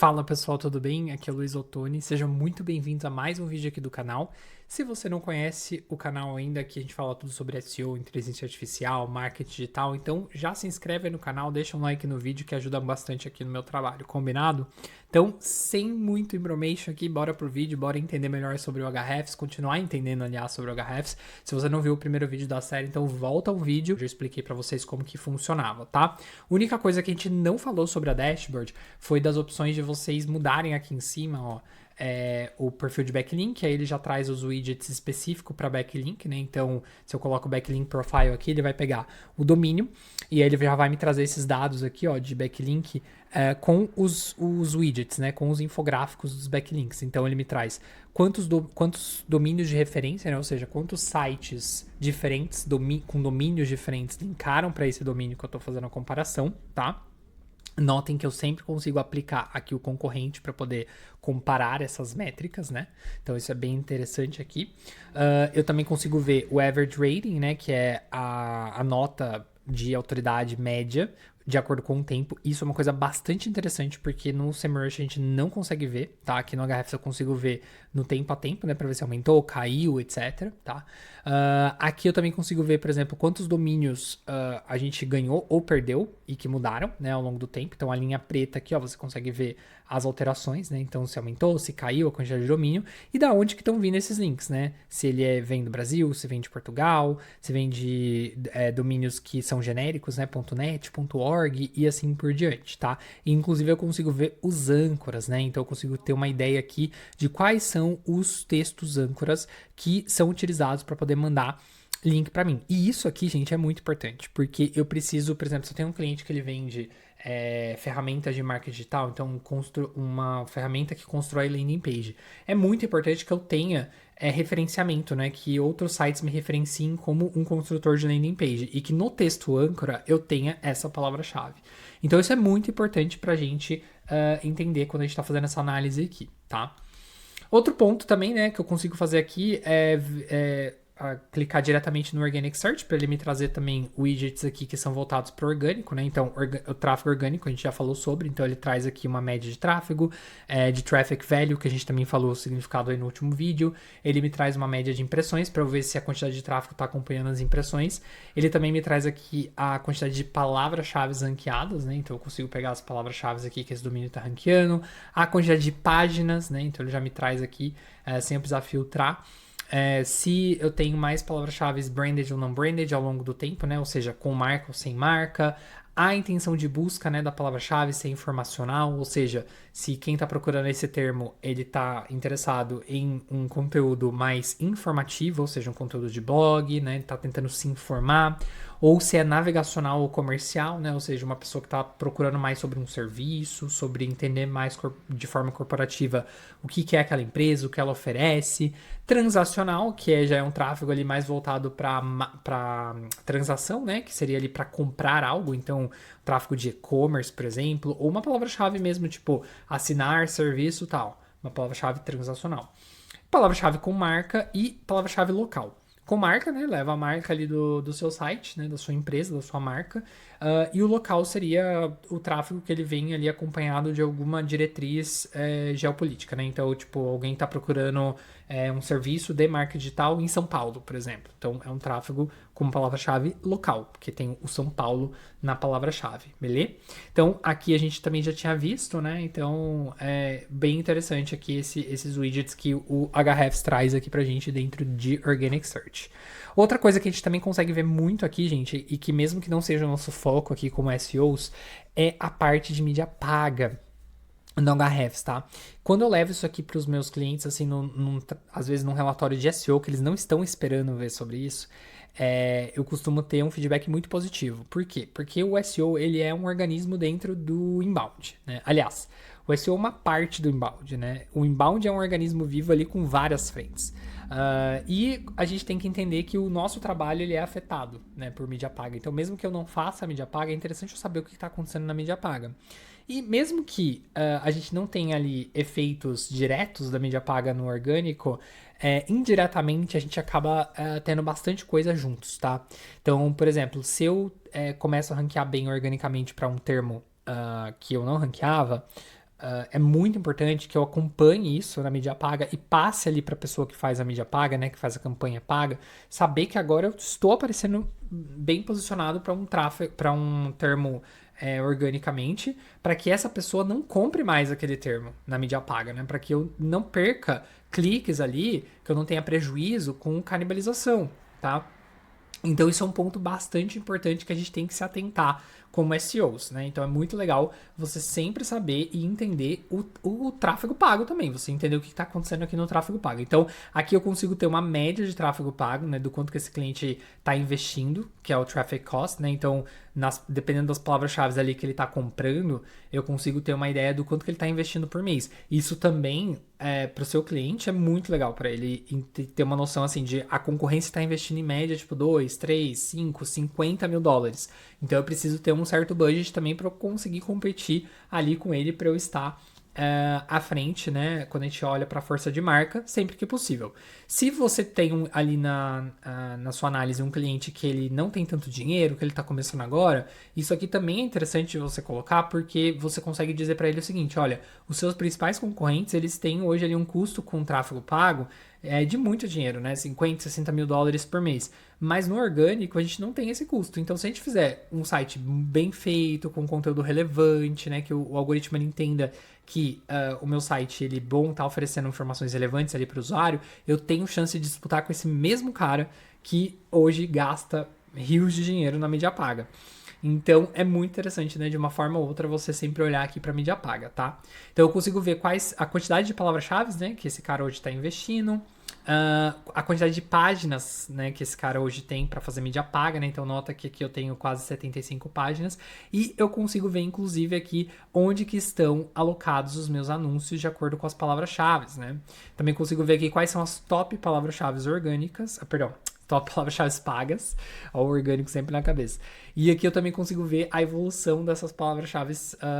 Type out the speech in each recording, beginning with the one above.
Fala pessoal, tudo bem? Aqui é o Luiz Ottoni, sejam muito bem-vindos a mais um vídeo aqui do canal. Se você não conhece o canal ainda, aqui a gente fala tudo sobre SEO, inteligência artificial, marketing digital, então já se inscreve aí no canal, deixa um like no vídeo que ajuda bastante aqui no meu trabalho, combinado? Então, sem muito embromation aqui, bora pro vídeo, bora entender melhor sobre o Ahrefs, continuar entendendo, aliás, sobre o Ahrefs. Se você não viu o primeiro vídeo da série, então volta ao vídeo, eu já expliquei pra vocês como que funcionava, tá? A única coisa que a gente não falou sobre a dashboard foi das opções de vocês mudarem aqui em cima, ó, o perfil de backlink, aí ele já traz os widgets específicos para backlink, né? Então, se eu coloco o backlink profile aqui, ele vai pegar o domínio e aí ele já vai me trazer esses dados aqui, ó, de backlink com os widgets, né? Com os infográficos dos backlinks. Então, ele me traz quantos domínios de referência, né? Ou seja, quantos sites diferentes com domínios diferentes linkaram para esse domínio que eu estou fazendo a comparação, tá? Notem que eu sempre consigo aplicar aqui o concorrente para poder comparar essas métricas, né? Então isso é bem interessante aqui. Eu também consigo ver o average rating, né? Que é a nota de autoridade média de acordo com o tempo. Isso é uma coisa bastante interessante, porque no SEMrush a gente não consegue ver, tá? Aqui no Ahrefs eu consigo ver no tempo a tempo, né? Pra ver se aumentou, caiu, etc, tá? Aqui eu também consigo ver, por exemplo, quantos domínios a gente ganhou ou perdeu e que mudaram, né? Ao longo do tempo. Então a linha preta aqui, ó, você consegue ver as alterações, né? Então se aumentou, se caiu a quantidade de domínio e da onde que estão vindo esses links, né? Se ele vem do Brasil, se vem de Portugal, se vem de domínios que são genéricos, né? .net, .org e assim por diante, tá? E, inclusive eu consigo ver os âncoras, né? Então eu consigo ter uma ideia aqui de quais são os textos âncoras que são utilizados para poder mandar link para mim. E isso aqui, gente, é muito importante, porque eu preciso, por exemplo, se eu tenho um cliente que ele vende ferramentas de marketing digital, então uma ferramenta que constrói landing page. É muito importante que eu tenha referenciamento, né? Que outros sites me referenciem como um construtor de landing page e que no texto âncora eu tenha essa palavra-chave. Então isso é muito importante para a gente entender quando a gente está fazendo essa análise aqui, tá? Outro ponto também, né, que eu consigo fazer aqui é clicar diretamente no Organic Search para ele me trazer também widgets aqui que são voltados para o orgânico, né? Então, o tráfego orgânico a gente já falou sobre, então ele traz aqui uma média de tráfego, de traffic value, que a gente também falou o significado aí no último vídeo. Ele me traz uma média de impressões para eu ver se a quantidade de tráfego está acompanhando as impressões. Ele também me traz aqui a quantidade de palavras-chave ranqueadas, né? Então eu consigo pegar as palavras-chave aqui que esse domínio está ranqueando, a quantidade de páginas, né? Então ele já me traz aqui sem eu precisar filtrar. Se eu tenho mais palavras-chave branded ou não branded ao longo do tempo, né? Ou seja, com marca ou sem marca. A intenção de busca, né, da palavra-chave ser informacional, ou seja, se quem está procurando esse termo, ele está interessado em um conteúdo mais informativo, ou seja, um conteúdo de blog, né? Ele está tentando se informar. Ou se é navegacional ou comercial, né? Ou seja, uma pessoa que está procurando mais sobre um serviço, sobre entender mais de forma corporativa o que é aquela empresa, o que ela oferece. Transacional, que já é um tráfego ali mais voltado para transação, né? Que seria ali para comprar algo. Então, tráfego de e-commerce, por exemplo, ou uma palavra-chave mesmo, tipo assinar serviço tal. Uma palavra-chave transacional. Palavra-chave com marca e palavra-chave local. Com marca, né? Leva a marca ali do seu site, né? Da sua empresa, da sua marca. E o local seria o tráfego que ele vem ali acompanhado de alguma diretriz geopolítica, né? Então, tipo, alguém está procurando um serviço de marca digital em São Paulo, por exemplo. Então, é um tráfego com palavra-chave local, porque tem o São Paulo na palavra-chave, beleza? Então, aqui a gente também já tinha visto, né? Então, é bem interessante aqui esses widgets que o Ahrefs traz aqui pra gente dentro de Organic Search. Outra coisa que a gente também consegue ver muito aqui, gente, e que mesmo que não seja o nosso foco aqui como SEOs, é a parte de mídia paga no Ahrefs, tá? Quando eu levo isso aqui para os meus clientes, assim, às vezes num relatório de SEO, que eles não estão esperando ver sobre isso, eu costumo ter um feedback muito positivo. Por quê? Porque o SEO, ele é um organismo dentro do inbound, né? Aliás, o SEO é uma parte do inbound, né? O inbound é um organismo vivo ali com várias frentes. E a gente tem que entender que o nosso trabalho ele é afetado, né, por mídia paga. Então, mesmo que eu não faça a mídia paga, é interessante eu saber o que está acontecendo na mídia paga. E mesmo que a gente não tenha ali efeitos diretos da mídia paga no orgânico, indiretamente a gente acaba tendo bastante coisa juntos, tá? Então, por exemplo, se eu começo a ranquear bem organicamente para um termo que eu não ranqueava, é muito importante que eu acompanhe isso na mídia paga e passe ali para a pessoa que faz a mídia paga, né, que faz a campanha paga, saber que agora eu estou aparecendo bem posicionado para um tráfego, para um termo organicamente, para que essa pessoa não compre mais aquele termo na mídia paga, né, para que eu não perca cliques ali, que eu não tenha prejuízo com canibalização, tá? Então isso é um ponto bastante importante que a gente tem que se atentar como SEOs, né? Então é muito legal você sempre saber e entender o tráfego pago também, você entender o que está acontecendo aqui no tráfego pago. Então aqui eu consigo ter uma média de tráfego pago, né? Do quanto que esse cliente está investindo, que é o traffic cost, né? Então dependendo das palavras-chave ali que ele está comprando, eu consigo ter uma ideia do quanto que ele está investindo por mês. Isso também para o seu cliente é muito legal para ele ter uma noção assim de a concorrência está investindo em média tipo 2, 3, 5, 50 mil dólares. Então eu preciso ter um certo budget também para eu conseguir competir ali com ele para eu estar à frente, né? Quando a gente olha para a força de marca, sempre que possível. Se você tem ali na sua análise um cliente que ele não tem tanto dinheiro, que ele está começando agora, isso aqui também é interessante você colocar, porque você consegue dizer para ele o seguinte: olha, os seus principais concorrentes, eles têm hoje ali um custo com tráfego pago de muito dinheiro, né? 50, 60 mil dólares por mês. Mas no orgânico a gente não tem esse custo. Então, se a gente fizer um site bem feito, com conteúdo relevante, né? Que o algoritmo ele entenda que o meu site ele bom tá oferecendo informações relevantes ali para o usuário, eu tenho chance de disputar com esse mesmo cara que hoje gasta rios de dinheiro na mídia paga. Então é muito interessante, né? De uma forma ou outra, você sempre olhar aqui para mídia paga, tá? Então eu consigo ver quais a quantidade de palavras-chave, né? Que esse cara hoje está investindo. A quantidade de páginas, né, que esse cara hoje tem para fazer mídia paga, né? Então nota que aqui eu tenho quase 75 páginas e eu consigo ver inclusive aqui onde que estão alocados os meus anúncios de acordo com as palavras-chave, né? Também consigo ver aqui quais são as top palavras-chave orgânicas, top palavras-chave pagas, ao orgânico sempre na cabeça. E aqui eu também consigo ver a evolução dessas palavras-chave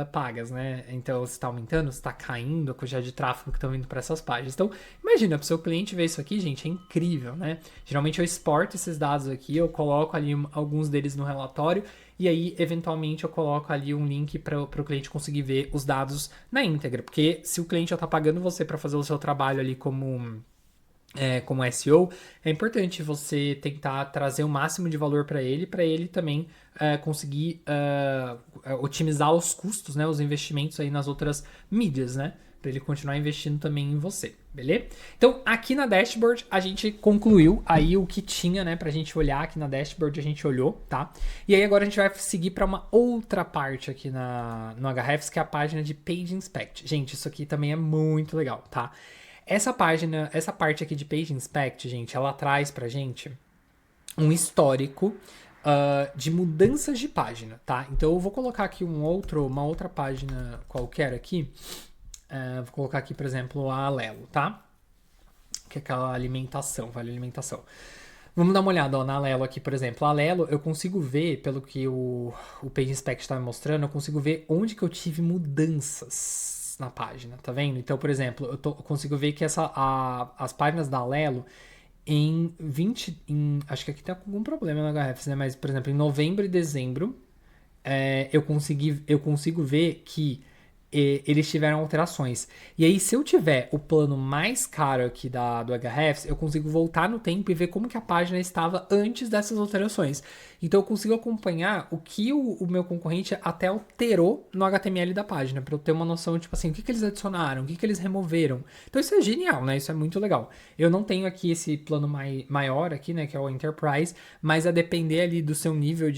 pagas, né? Então, se está aumentando, se está caindo a quantidade de tráfego que estão vindo para essas páginas. Então, imagina, para o seu cliente ver isso aqui, gente, é incrível, né? Geralmente eu exporto esses dados aqui, eu coloco ali alguns deles no relatório e aí, eventualmente, eu coloco ali um link para o cliente conseguir ver os dados na íntegra. Porque se o cliente já está pagando você para fazer o seu trabalho ali como SEO, é importante você tentar trazer o máximo de valor para ele também conseguir otimizar os custos, né, os investimentos aí nas outras mídias, né, para ele continuar investindo também em você, beleza? Então, aqui na dashboard, a gente concluiu aí o que tinha, né, pra gente olhar aqui na dashboard, a gente olhou, tá? E aí agora a gente vai seguir para uma outra parte aqui no Ahrefs, que é a página de Page Inspect. Gente, isso aqui também é muito legal, tá? Essa parte aqui de Page Inspect, gente, ela traz pra gente um histórico de mudanças de página, tá? Então eu vou colocar aqui uma outra página qualquer aqui. Vou colocar aqui, por exemplo, a Alelo, tá? Que é aquela vale alimentação. Vamos dar uma olhada na Alelo aqui, por exemplo. A Alelo, eu consigo ver, pelo que o Page Inspect está me mostrando, eu consigo ver onde que eu tive mudanças na página, tá vendo? Então, por exemplo, eu consigo ver que as páginas da Alelo acho que aqui tem algum problema na Ahrefs, né? Mas, por exemplo, em novembro e dezembro, eu consigo ver que eles tiveram alterações. E aí, se eu tiver o plano mais caro aqui do Ahrefs, eu consigo voltar no tempo e ver como que a página estava antes dessas alterações. Então, eu consigo acompanhar o que o meu concorrente até alterou no HTML da página, para eu ter uma noção, tipo assim, o que eles adicionaram, o que eles removeram. Então, isso é genial, né? Isso é muito legal. Eu não tenho aqui esse plano maior aqui, né, que é o Enterprise, mas a depender ali do seu nível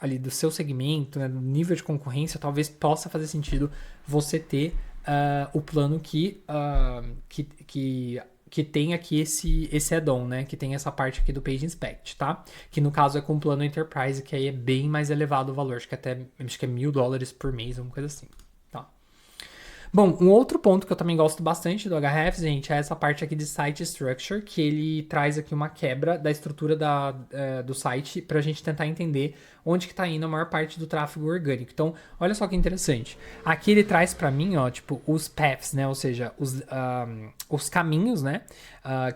ali do seu segmento, né, do nível de concorrência, talvez possa fazer sentido você ter o plano que tem aqui esse add-on, né? Que tem essa parte aqui do Page Inspect, tá? Que no caso é com o plano Enterprise, que aí é bem mais elevado o valor. Acho que é $1.000 por mês, uma coisa assim. Bom, um outro ponto que eu também gosto bastante do Ahrefs, gente, é essa parte aqui de Site Structure, que ele traz aqui uma quebra da estrutura do site para a gente tentar entender onde que está indo a maior parte do tráfego orgânico. Então, olha só que interessante. Aqui ele traz para mim, ó, tipo, os paths, né, ou seja, os caminhos, né,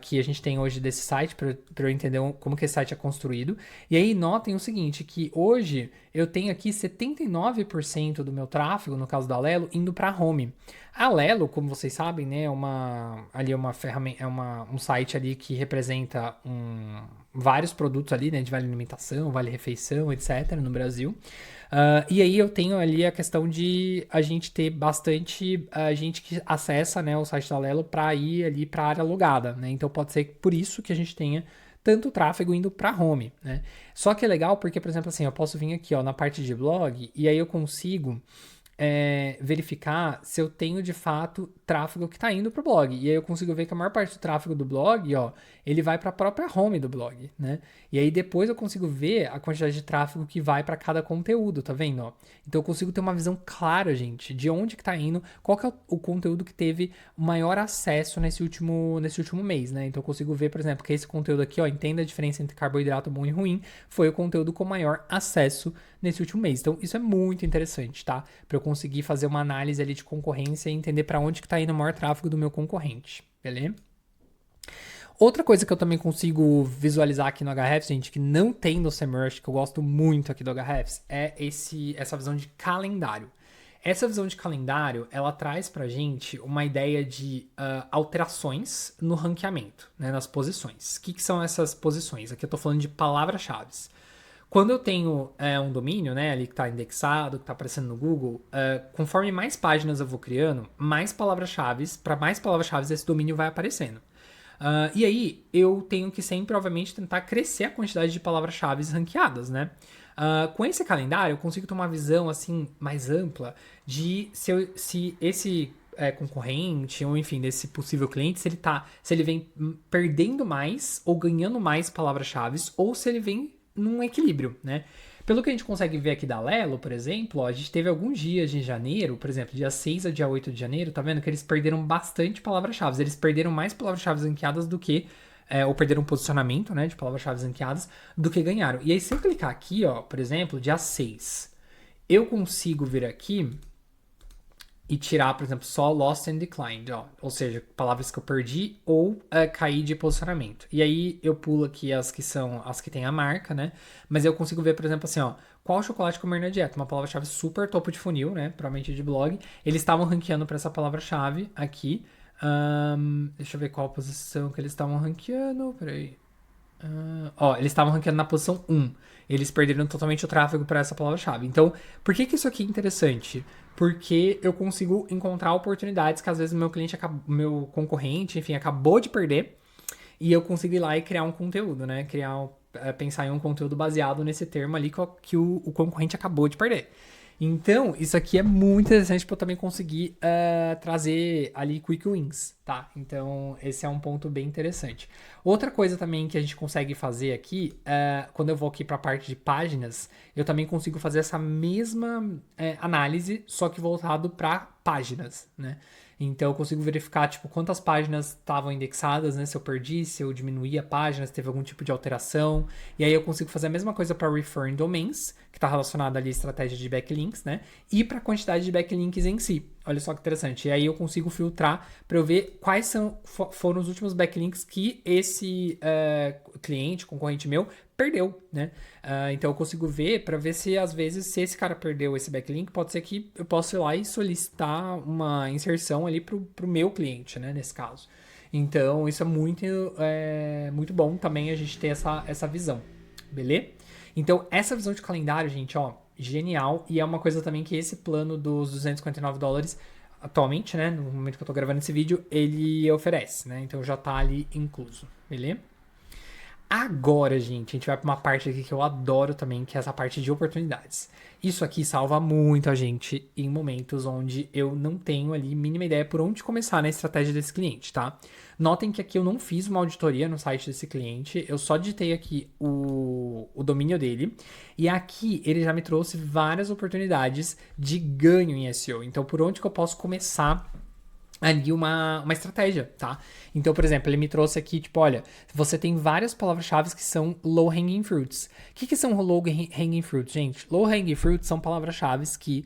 que a gente tem hoje desse site para eu entender como que esse site é construído. E aí notem o seguinte, que hoje eu tenho aqui 79% do meu tráfego, no caso da Alelo, indo para home. A Alelo, como vocês sabem, né, é uma ferramenta, um site ali que representa vários produtos ali, né, de vale alimentação, vale refeição, etc, no Brasil. E aí eu tenho ali a questão de a gente ter bastante gente que acessa, né, o site da Alelo para ir ali para a área logada, né? Então pode ser por isso que a gente tenha tanto tráfego indo para home, né? Só que é legal porque, por exemplo, assim, eu posso vir aqui, ó, na parte de blog e aí eu consigo verificar se eu tenho de fato tráfego que está indo para o blog. E aí eu consigo ver que a maior parte do tráfego do blog, ó, ele vai para a própria home do blog, né? E aí depois eu consigo ver a quantidade de tráfego que vai para cada conteúdo, tá vendo? Ó? Então eu consigo ter uma visão clara, gente, de onde que está indo, qual que é o conteúdo que teve maior acesso nesse último mês, né? Então eu consigo ver, por exemplo, que esse conteúdo aqui, ó, entenda a diferença entre carboidrato bom e ruim, foi o conteúdo com maior acesso nesse último mês. Então isso é muito interessante, tá? Para eu conseguir fazer uma análise ali de concorrência e entender para onde que tá indo o maior tráfego do meu concorrente, beleza? Outra coisa que eu também consigo visualizar aqui no Ahrefs, gente, que não tem no Semrush, que eu gosto muito aqui do Ahrefs, é essa visão de calendário. Essa visão de calendário, ela traz pra gente uma ideia de alterações no ranqueamento, né, nas posições. O que são essas posições? Aqui eu tô falando de palavras-chave. Quando eu tenho um domínio, né, ali que está indexado, que está aparecendo no Google, conforme mais páginas eu vou criando, mais palavras-chave, para mais palavras-chave esse domínio vai aparecendo. E aí eu tenho que sempre, obviamente, tentar crescer a quantidade de palavras-chave ranqueadas, né? Com esse calendário eu consigo ter uma visão assim mais ampla de se esse concorrente, ou enfim, desse possível cliente, se ele vem perdendo mais ou ganhando mais palavras-chave, ou se ele vem num equilíbrio, né? Pelo que a gente consegue ver aqui da Alelo, por exemplo, ó, a gente teve alguns dias de janeiro, por exemplo, dia 6 a dia 8 de janeiro, tá vendo que eles perderam bastante palavras-chave. Eles perderam mais palavras-chave ranqueadas do que, ou perderam posicionamento, né, de palavras-chave ranqueadas, do que ganharam. E aí, se eu clicar aqui, ó, por exemplo, dia 6, eu consigo vir aqui e tirar, por exemplo, só lost and declined, ó, ou seja, palavras que eu perdi ou caí de posicionamento. E aí eu pulo aqui as que tem a marca, né? Mas eu consigo ver, por exemplo, assim, ó, qual chocolate comer na dieta? Uma palavra-chave super topo de funil, né? Provavelmente de blog. Eles estavam ranqueando para essa palavra-chave aqui. Deixa eu ver qual posição que eles estavam ranqueando. Peraí. Eles estavam ranqueando na posição 1. Eles perderam totalmente o tráfego para essa palavra-chave. Então, por que isso aqui é interessante? Porque eu consigo encontrar oportunidades que às vezes meu concorrente, enfim, acabou de perder, e eu consigo ir lá e criar um conteúdo, né? Pensar em um conteúdo baseado nesse termo ali que o concorrente acabou de perder. Então, isso aqui é muito interessante para eu também conseguir trazer ali quick wins, tá? Então, esse é um ponto bem interessante. Outra coisa também que a gente consegue fazer aqui, quando eu vou aqui para a parte de páginas, eu também consigo fazer essa mesma análise, só que voltado para páginas, né? Então eu consigo verificar, tipo, quantas páginas estavam indexadas, né? Se eu perdi, se eu diminuí a página, se teve algum tipo de alteração. E aí eu consigo fazer a mesma coisa para referring domains, que está relacionado ali à estratégia de backlinks, né? E para a quantidade de backlinks em si. Olha só que interessante. E aí eu consigo filtrar para eu ver quais foram os últimos backlinks que esse cliente, concorrente meu, perdeu, né? Então eu consigo ver para ver se às vezes se esse cara perdeu esse backlink, pode ser que eu possa ir lá e solicitar uma inserção ali pro meu cliente, né? Nesse caso. Então isso é muito bom também a gente ter essa visão, beleza? Então essa visão de calendário, gente, ó, genial, e é uma coisa também que esse plano dos $259 atualmente, né, no momento que eu tô gravando esse vídeo, ele oferece, né? Então já tá ali incluso, beleza? Agora, gente, a gente vai para uma parte aqui que eu adoro também, que é essa parte de oportunidades. Isso aqui salva muito a gente em momentos onde eu não tenho ali mínima ideia por onde começar na estratégia desse cliente, tá? Notem que aqui eu não fiz uma auditoria no site desse cliente, eu só digitei aqui o domínio dele, e aqui ele já me trouxe várias oportunidades de ganho em SEO. Então, por onde que eu posso começar ali uma estratégia, tá? Então, por exemplo, ele me trouxe aqui, tipo, olha, você tem várias palavras-chave que são low-hanging fruits. O que são low-hanging fruits, gente? Low-hanging fruits são palavras-chave que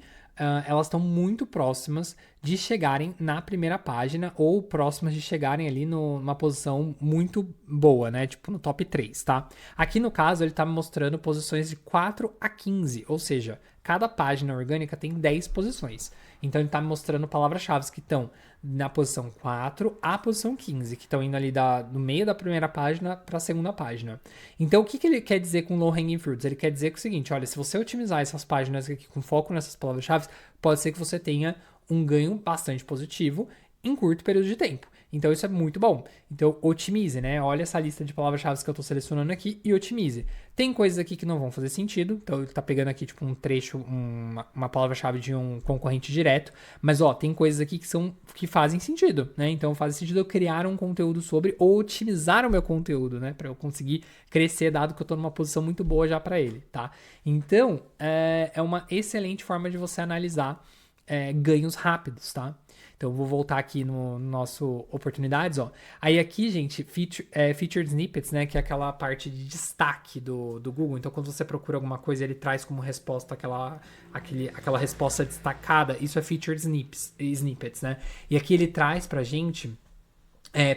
elas estão muito próximas de chegarem na primeira página ou próximas de chegarem ali numa posição muito boa, né? Tipo no top 3, tá? Aqui no caso ele tá me mostrando posições de 4 a 15, ou seja, cada página orgânica tem 10 posições. Então ele tá me mostrando palavras-chave que estão na posição 4 à posição 15, que estão indo ali do meio da primeira página para a segunda página. Então, o que ele quer dizer com low hanging fruits? Ele quer dizer o seguinte, olha, se você otimizar essas páginas aqui com foco nessas palavras-chave, pode ser que você tenha um ganho bastante positivo em curto período de tempo. Então, isso é muito bom. Então, otimize, né? Olha essa lista de palavras-chave que eu estou selecionando aqui e otimize. Tem coisas aqui que não vão fazer sentido. Então, ele está pegando aqui, tipo, um trecho, uma palavra-chave de um concorrente direto. Mas, ó, tem coisas aqui que fazem sentido, né? Então, faz sentido eu criar um conteúdo sobre ou otimizar o meu conteúdo, né? Para eu conseguir crescer, dado que eu estou numa posição muito boa já para ele, tá? Então, é uma excelente forma de você analisar ganhos rápidos, tá? Então, eu vou voltar aqui no nosso oportunidades, ó. Aí aqui, gente, featured snippets, né? Que é aquela parte de destaque do Google. Então, quando você procura alguma coisa, ele traz como resposta aquela resposta destacada. Isso é featured snippets, né? E aqui ele traz pra gente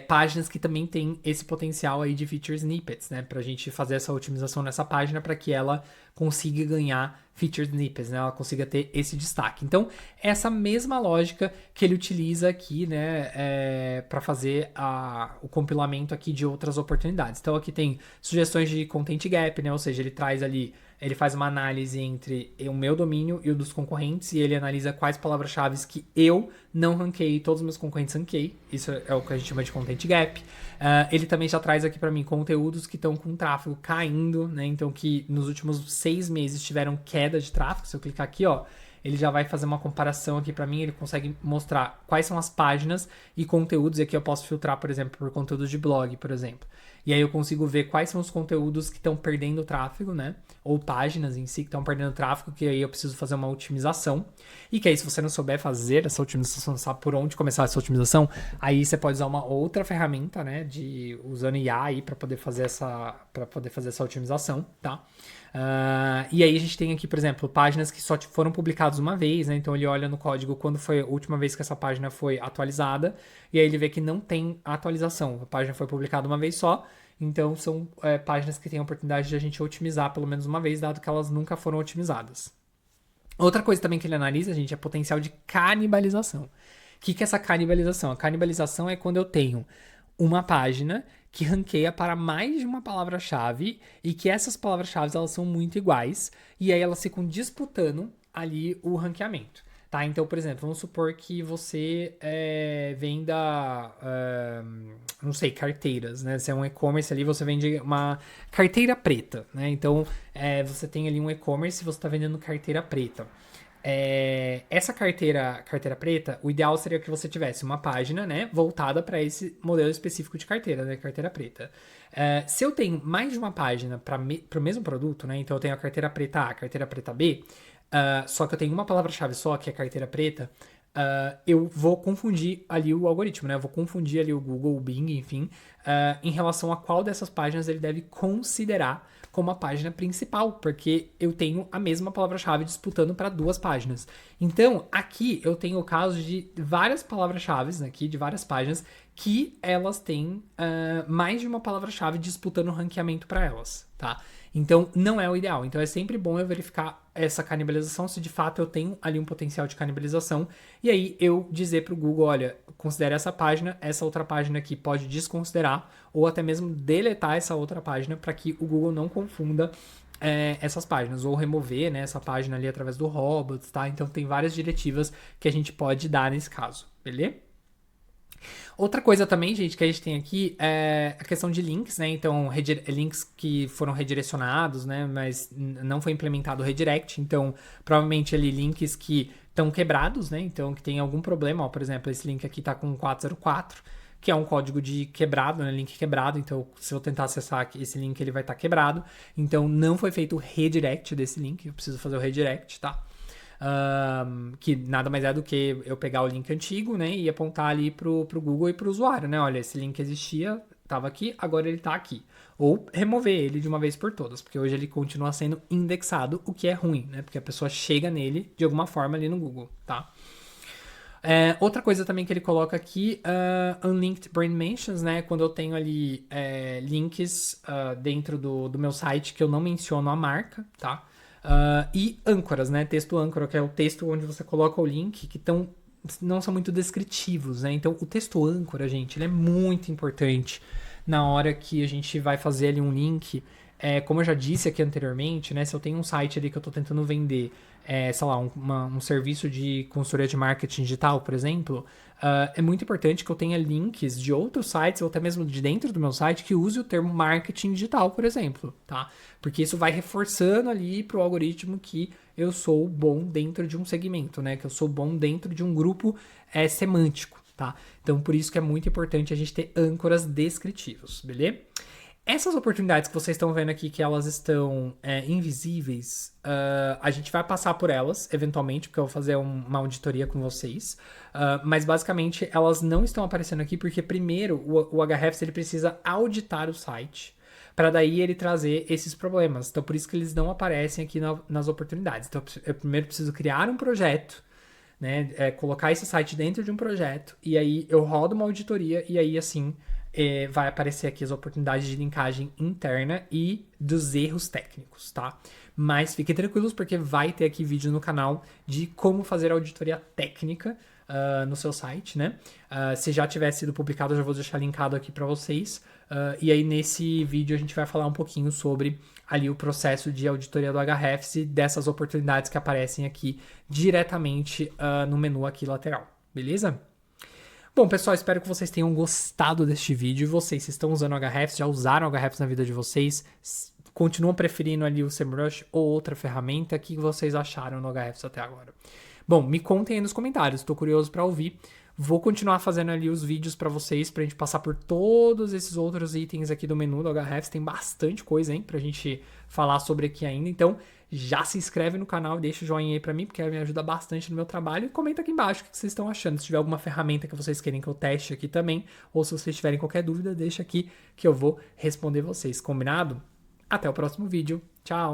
páginas que também tem esse potencial aí de feature snippets, né? Pra gente fazer essa otimização nessa página para que ela consiga ganhar feature snippets, né? Ela consiga ter esse destaque. Então, essa mesma lógica que ele utiliza aqui, né? Para fazer o compilamento aqui de outras oportunidades. Então, aqui tem sugestões de content gap, né? Ou seja, ele traz ali, ele faz uma análise entre o meu domínio e o dos concorrentes e ele analisa quais palavras-chave que eu não ranqueei, todos os meus concorrentes ranqueei. Isso é o que a gente chama de content gap. Ele também já traz aqui para mim conteúdos que estão com tráfego caindo, né? Então, que nos últimos 6 meses tiveram queda de tráfego. Se eu clicar aqui, ó, ele já vai fazer uma comparação aqui para mim, ele consegue mostrar quais são as páginas e conteúdos, e aqui eu posso filtrar, por exemplo, por conteúdos de blog, por exemplo. E aí eu consigo ver quais são os conteúdos que estão perdendo tráfego, né? Ou páginas em si que estão perdendo tráfego, que aí eu preciso fazer uma otimização. E que aí, se você não souber fazer essa otimização, não sabe por onde começar essa otimização, aí você pode usar uma outra ferramenta, né? Usando IA aí para poder fazer essa otimização, tá? E aí a gente tem aqui, por exemplo, páginas que só foram publicadas uma vez, né? Então ele olha no código quando foi a última vez que essa página foi atualizada, e aí ele vê que não tem atualização. A página foi publicada uma vez só, então são páginas que têm a oportunidade de a gente otimizar pelo menos uma vez, dado que elas nunca foram otimizadas. Outra coisa também que ele analisa, gente, é potencial de canibalização. O que é essa canibalização? A canibalização é quando eu tenho uma página que ranqueia para mais de uma palavra-chave e que essas palavras-chave elas são muito iguais e aí elas ficam disputando ali o ranqueamento. Tá? Então, por exemplo, vamos supor que você venda, não sei, carteiras, né? Se é um e-commerce ali, você vende uma carteira preta, né? Então, você tem ali um e-commerce e você está vendendo carteira preta. Essa carteira preta, o ideal seria que você tivesse uma página, né, voltada para esse modelo específico de carteira, né, carteira preta. Se eu tenho mais de uma página para o mesmo produto, né, então eu tenho a carteira preta A, a carteira preta B, só que eu tenho uma palavra-chave só, que é carteira preta, eu vou confundir ali o algoritmo, né? Eu vou confundir ali o Google, o Bing, enfim, em relação a qual dessas páginas ele deve considerar como a página principal, porque eu tenho a mesma palavra-chave disputando para 2 páginas. Então, aqui eu tenho o caso de várias palavras-chave aqui, de várias páginas, que elas têm mais de uma palavra-chave disputando o ranqueamento para elas, tá? Então, não é o ideal. Então, é sempre bom eu verificar essa canibalização, se de fato eu tenho ali um potencial de canibalização. E aí, eu dizer para o Google, olha, considere essa página, essa outra página aqui pode desconsiderar, ou até mesmo deletar essa outra página para que o Google não confunda essas páginas, ou remover, né, essa página ali através do robots, tá? Então, tem várias diretivas que a gente pode dar nesse caso, beleza? Outra coisa também, gente, que a gente tem aqui é a questão de links, né? Então, links que foram redirecionados, né? Mas não foi implementado o redirect. Então, provavelmente ali links que estão quebrados, né? Então, que tem algum problema. Ó, por exemplo, esse link aqui tá com 404, que é um código de quebrado, né? Link quebrado. Então, se eu tentar acessar esse link, ele vai estar quebrado. Então, não foi feito o redirect desse link. Eu preciso fazer o redirect, tá? Que nada mais é do que eu pegar o link antigo, né, e apontar ali pro Google e pro usuário, né, olha, esse link existia, Tava aqui, agora ele tá aqui. Ou remover ele de uma vez por todas, porque hoje ele continua sendo indexado, o que é ruim, né? Porque a pessoa chega nele de alguma forma ali no Google, tá? Outra coisa também que ele coloca aqui, Unlinked Brand Mentions, né? Quando eu tenho ali links dentro do meu site que eu não menciono a marca, tá? E âncoras, né? Texto âncora, que é o texto onde você coloca o link, que não são muito descritivos, né? Então, o texto âncora, gente, ele é muito importante na hora que a gente vai fazer ali um link. Como eu já disse aqui anteriormente, né? Se eu tenho um site ali que eu tô tentando vender, sei lá, um serviço de consultoria de marketing digital, por exemplo, é muito importante que eu tenha links de outros sites, ou até mesmo de dentro do meu site, que use o termo marketing digital, por exemplo, tá? Porque isso vai reforçando ali pro algoritmo que eu sou bom dentro de um segmento, né? Que eu sou bom dentro de um grupo semântico, tá? Então, por isso que é muito importante a gente ter âncoras descritivos, beleza? Essas oportunidades que vocês estão vendo aqui, que elas estão invisíveis, a gente vai passar por elas, eventualmente, porque eu vou fazer uma auditoria com vocês. Mas, basicamente, elas não estão aparecendo aqui, porque, primeiro, o Ahrefs ele precisa auditar o site, para daí ele trazer esses problemas. Então, por isso que eles não aparecem aqui nas oportunidades. Então, eu primeiro preciso criar um projeto, né, colocar esse site dentro de um projeto, e aí eu rodo uma auditoria, e aí, assim, vai aparecer aqui as oportunidades de linkagem interna e dos erros técnicos, tá? Mas fiquem tranquilos, porque vai ter aqui vídeo no canal de como fazer auditoria técnica no seu site, né? Se já tiver sido publicado, eu já vou deixar linkado aqui para vocês. E aí, nesse vídeo, a gente vai falar um pouquinho sobre ali o processo de auditoria do Ahrefs e dessas oportunidades que aparecem aqui diretamente no menu aqui lateral, beleza? Bom, pessoal, espero que vocês tenham gostado deste vídeo. Vocês estão usando o Ahrefs, já usaram o Ahrefs na vida de vocês, continuam preferindo ali o SEMrush ou outra ferramenta, o que vocês acharam no Ahrefs até agora? Bom, me contem aí nos comentários, estou curioso para ouvir. Vou continuar fazendo ali os vídeos para vocês, pra gente passar por todos esses outros itens aqui do menu do Ahrefs. Tem bastante coisa, hein, pra gente falar sobre aqui ainda. Então, já se inscreve no canal e deixa o joinha aí pra mim, porque me ajuda bastante no meu trabalho. E comenta aqui embaixo o que vocês estão achando. Se tiver alguma ferramenta que vocês querem que eu teste aqui também, ou se vocês tiverem qualquer dúvida, deixa aqui que eu vou responder vocês. Combinado? Até o próximo vídeo. Tchau!